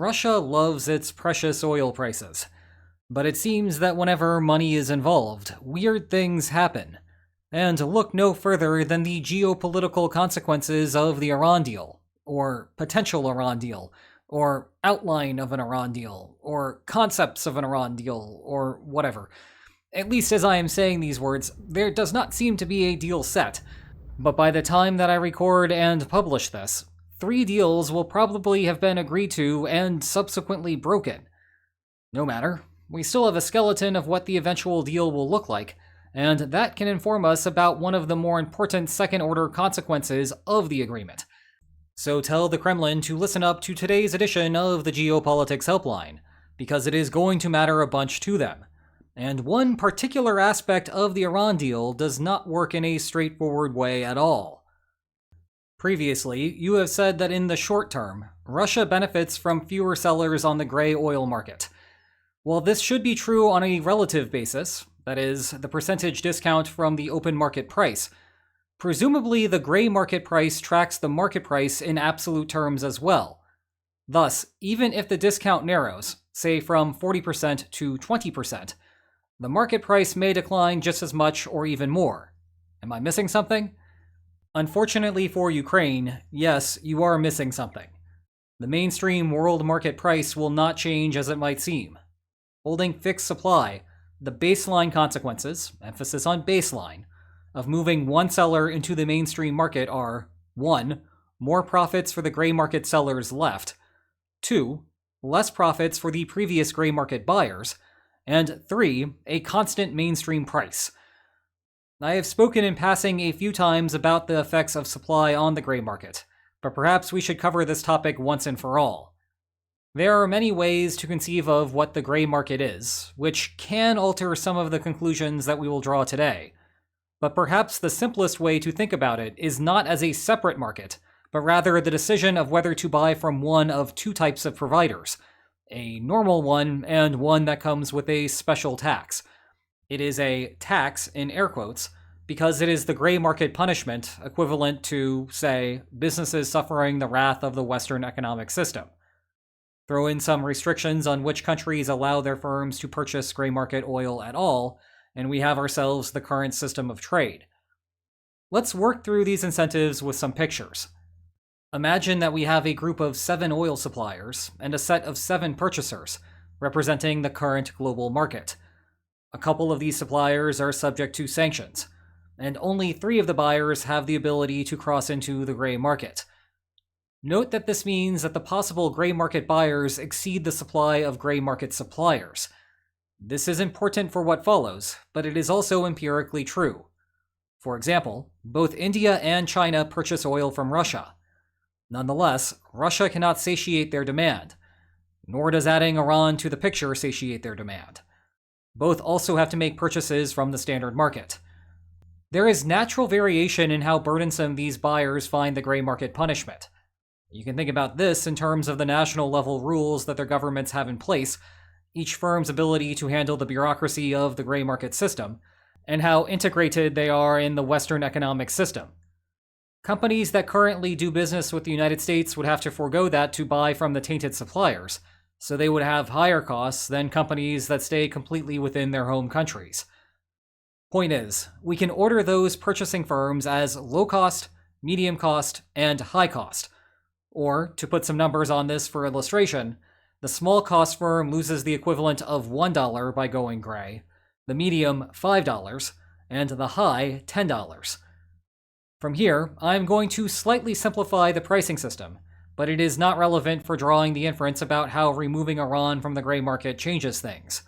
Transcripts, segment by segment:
Russia loves its precious oil prices, but it seems that whenever money is involved, weird things happen. And look no further than the geopolitical consequences of the Iran deal, or potential Iran deal, or outline of an Iran deal, or concepts of an Iran deal, or whatever. At least as I am saying these words, there does not seem to be a deal set, but by the time that I record and publish this, 3 deals will probably have been agreed to and subsequently broken. No matter, we still have a skeleton of what the eventual deal will look like, and that can inform us about one of the more important second-order consequences of the agreement. So tell the Kremlin to listen up to today's edition of the Geopolitics Helpline, because it is going to matter a bunch to them. And one particular aspect of the Iran deal does not work in a straightforward way at all. Previously, you have said that in the short term, Russia benefits from fewer sellers on the gray oil market. While this should be true on a relative basis, that is, the percentage discount from the open market price, presumably the gray market price tracks the market price in absolute terms as well. Thus, even if the discount narrows, say from 40% to 20%, the market price may decline just as much or even more. Am I missing something? Unfortunately for Ukraine, yes, you are missing something. The mainstream world market price will not change as it might seem. Holding fixed supply, the baseline consequences, emphasis on baseline, of moving one seller into the mainstream market are 1. More profits for the gray market sellers left, 2. Less profits for the previous gray market buyers, and 3. A constant mainstream price. I have spoken in passing a few times about the effects of supply on the gray market, but perhaps we should cover this topic once and for all. There are many ways to conceive of what the gray market is, which can alter some of the conclusions that we will draw today. But perhaps the simplest way to think about it is not as a separate market, but rather the decision of whether to buy from one of 2 types of providers, a normal one and one that comes with a special tax. It is a tax, in air quotes, because it is the gray market punishment equivalent to, say, businesses suffering the wrath of the Western economic system. Throw in some restrictions on which countries allow their firms to purchase gray market oil at all, and we have ourselves the current system of trade. Let's work through these incentives with some pictures. Imagine that we have a group of 7 oil suppliers and a set of 7 purchasers, representing the current global market. A couple of these suppliers are subject to sanctions, and only 3 of the buyers have the ability to cross into the gray market. Note that this means that the possible gray market buyers exceed the supply of gray market suppliers. This is important for what follows, but it is also empirically true. For example, both India and China purchase oil from Russia. Nonetheless, Russia cannot satiate their demand, nor does adding Iran to the picture satiate their demand. Both also have to make purchases from the standard market. There is natural variation in how burdensome these buyers find the gray market punishment. You can think about this in terms of the national level rules that their governments have in place, each firm's ability to handle the bureaucracy of the gray market system, and how integrated they are in the Western economic system. Companies that currently do business with the United States would have to forego that to buy from the tainted suppliers, so they would have higher costs than companies that stay completely within their home countries. Point is, we can order those purchasing firms as low cost, medium cost, and high cost. Or, to put some numbers on this for illustration, the small cost firm loses the equivalent of $1 by going gray, the medium $5, and the high $10. From here, I'm going to slightly simplify the pricing system, but it is not relevant for drawing the inference about how removing Iran from the gray market changes things.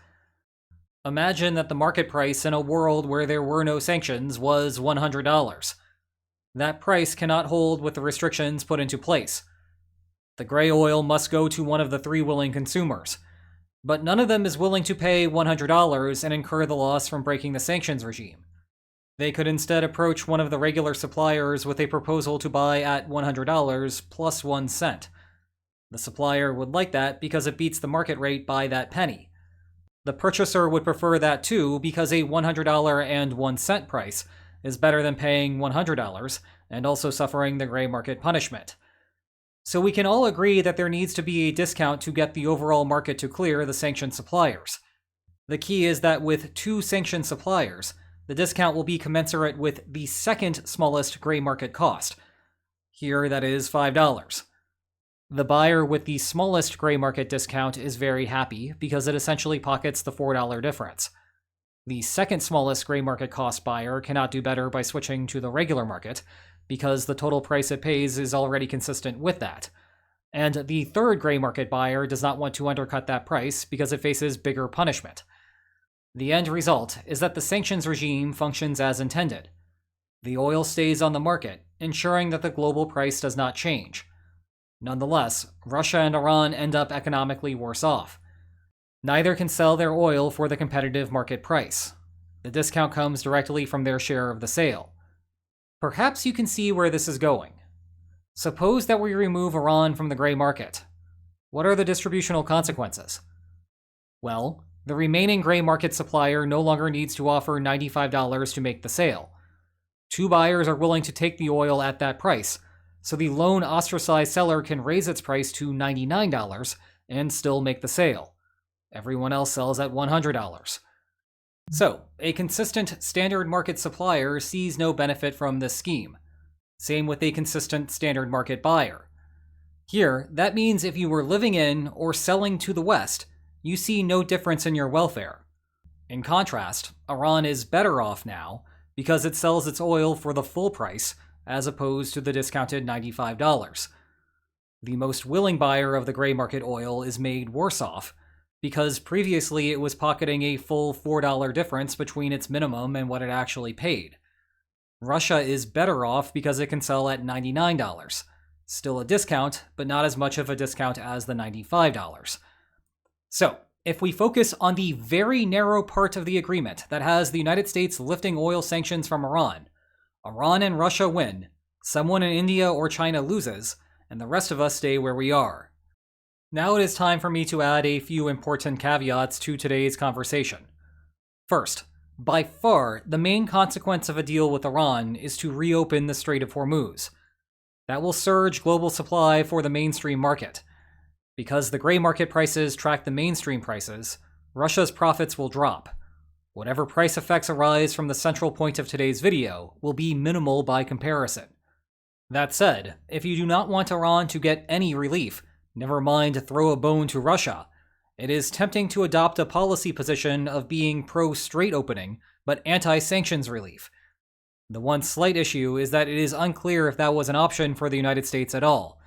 Imagine that the market price in a world where there were no sanctions was $100. That price cannot hold with the restrictions put into place. The gray oil must go to one of the 3 willing consumers, but none of them is willing to pay $100 and incur the loss from breaking the sanctions regime. They could instead approach one of the regular suppliers with a proposal to buy at $100 plus 1 cent. The supplier would like that because it beats the market rate by that penny. The purchaser would prefer that too because a $100 and 1 cent price is better than paying $100 and also suffering the gray market punishment. So we can all agree that there needs to be a discount to get the overall market to clear the sanctioned suppliers. The key is that with two sanctioned suppliers, the discount will be commensurate with the second smallest gray market cost. Here, that is $5. The buyer with the smallest gray market discount is very happy because it essentially pockets the $4 difference. The second smallest gray market cost buyer cannot do better by switching to the regular market because the total price it pays is already consistent with that. And the third gray market buyer does not want to undercut that price because it faces bigger punishment. The end result is that the sanctions regime functions as intended. The oil stays on the market, ensuring that the global price does not change. Nonetheless, Russia and Iran end up economically worse off. Neither can sell their oil for the competitive market price. The discount comes directly from their share of the sale. Perhaps you can see where this is going. Suppose that we remove Iran from the gray market. What are the distributional consequences? Well, the remaining gray market supplier no longer needs to offer $95 to make the sale. Two buyers are willing to take the oil at that price, so the lone ostracized seller can raise its price to $99 and still make the sale. Everyone else sells at $100. So, a consistent standard market supplier sees no benefit from this scheme. Same with a consistent standard market buyer. Here, that means if you were living in or selling to the West, you see no difference in your welfare. In contrast, Iran is better off now because it sells its oil for the full price as opposed to the discounted $95. The most willing buyer of the gray market oil is made worse off because previously it was pocketing a full $4 difference between its minimum and what it actually paid. Russia is better off because it can sell at $99. Still a discount, but not as much of a discount as the $95. So, if we focus on the very narrow part of the agreement that has the United States lifting oil sanctions from Iran and Russia win, someone in India or China loses, and the rest of us stay where we are. Now it is time for me to add a few important caveats to today's conversation. First, by far, the main consequence of a deal with Iran is to reopen the Strait of Hormuz. That will surge global supply for the mainstream market. Because the gray market prices track the mainstream prices, Russia's profits will drop. Whatever price effects arise from the central point of today's video will be minimal by comparison. That said, if you do not want Iran to get any relief, never mind throw a bone to Russia, it is tempting to adopt a policy position of being pro-strait opening, but anti-sanctions relief. The one slight issue is that it is unclear if that was an option for the United States at all.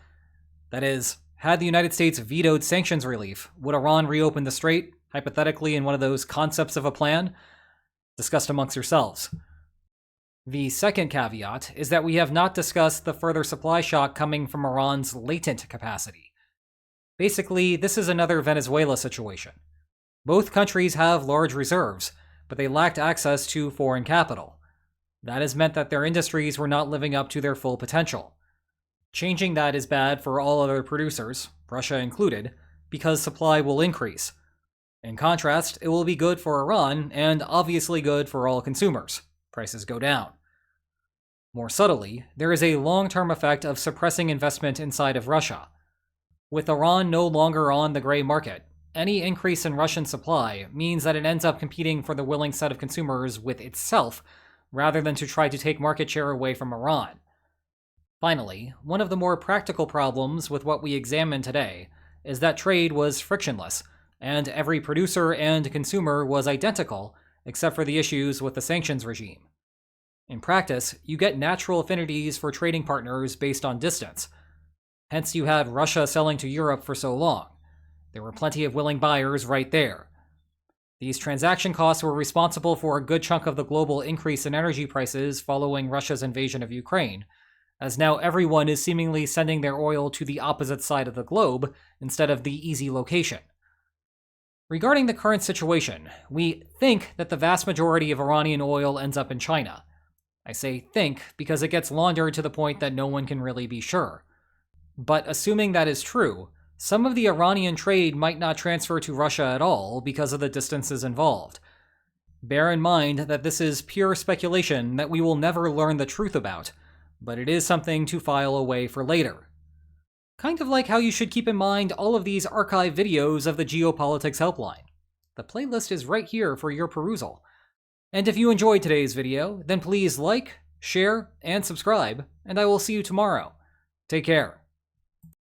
That is, had the United States vetoed sanctions relief, would Iran reopen the strait, hypothetically in one of those concepts of a plan? Discussed amongst yourselves. The second caveat is that we have not discussed the further supply shock coming from Iran's latent capacity. Basically, this is another Venezuela situation. Both countries have large reserves, but they lacked access to foreign capital. That has meant that their industries were not living up to their full potential. Changing that is bad for all other producers, Russia included, because supply will increase. In contrast, it will be good for Iran and obviously good for all consumers. Prices go down. More subtly, there is a long-term effect of suppressing investment inside of Russia. With Iran no longer on the gray market, any increase in Russian supply means that it ends up competing for the willing set of consumers with itself, rather than to try to take market share away from Iran. Finally, one of the more practical problems with what we examine today is that trade was frictionless, and every producer and consumer was identical, except for the issues with the sanctions regime. In practice, you get natural affinities for trading partners based on distance. Hence you had Russia selling to Europe for so long. There were plenty of willing buyers right there. These transaction costs were responsible for a good chunk of the global increase in energy prices following Russia's invasion of Ukraine, as now everyone is seemingly sending their oil to the opposite side of the globe instead of the easy location. Regarding the current situation, we think that the vast majority of Iranian oil ends up in China. I say think because it gets laundered to the point that no one can really be sure. But assuming that is true, some of the Iranian trade might not transfer to Russia at all because of the distances involved. Bear in mind that this is pure speculation that we will never learn the truth about, but it is something to file away for later. Kind of like how you should keep in mind all of these archive videos of the Geopolitics Helpline. The playlist is right here for your perusal. And if you enjoyed today's video, then please like, share, and subscribe, and I will see you tomorrow. Take care.